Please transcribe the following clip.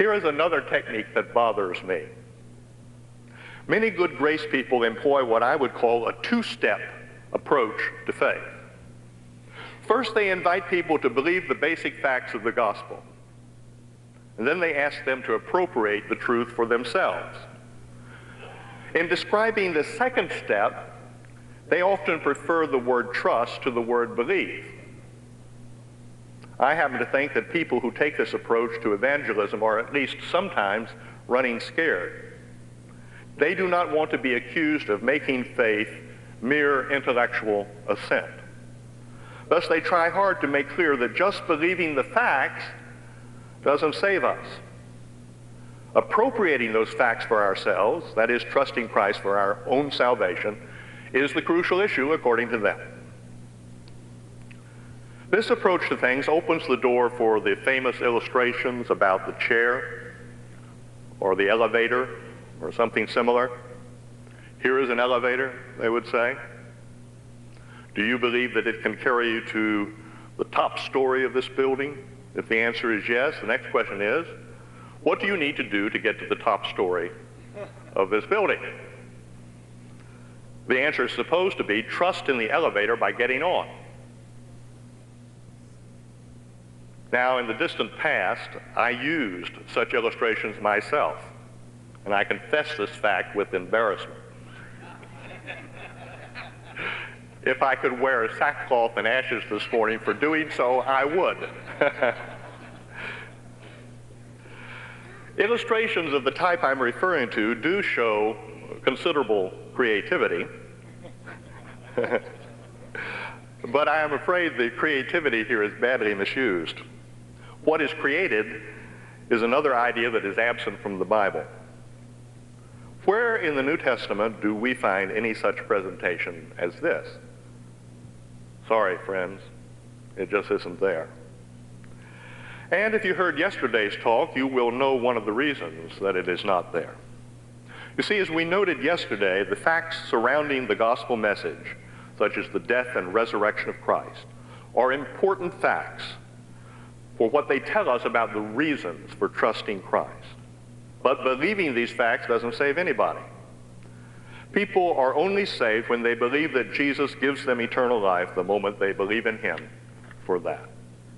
Here is another technique that bothers me. Many good grace people employ what I would call a two-step approach to faith. First, they invite people to believe the basic facts of the gospel, and then they ask them to appropriate the truth for themselves. In describing the second step, they often prefer the word trust to the word believe. I happen to think that people who take this approach to evangelism are at least sometimes running scared. They do not want to be accused of making faith mere intellectual assent. Thus, they try hard to make clear that just believing the facts doesn't save us. Appropriating those facts for ourselves, that is, trusting Christ for our own salvation, is the crucial issue according to them. This approach to things opens the door for the famous illustrations about the chair or the elevator or something similar. Here is an elevator, they would say. Do you believe that it can carry you to the top story of this building? If the answer is yes, the next question is, what do you need to do to get to the top story of this building? The answer is supposed to be trust in the elevator by getting on. Now, in the distant past, I used such illustrations myself, and I confess this fact with embarrassment. If I could wear sackcloth and ashes this morning for doing so, I would. Illustrations of the type I'm referring to do show considerable creativity, but I am afraid the creativity here is badly misused. What is created is another idea that is absent from the Bible. Where in the New Testament do we find any such presentation as this? Sorry, friends, it just isn't there. And if you heard yesterday's talk, you will know one of the reasons that it is not there. You see, as we noted yesterday, the facts surrounding the gospel message, such as the death and resurrection of Christ, are important facts for what they tell us about the reasons for trusting Christ. But believing these facts doesn't save anybody. People are only saved when they believe that Jesus gives them eternal life the moment they believe in him for that.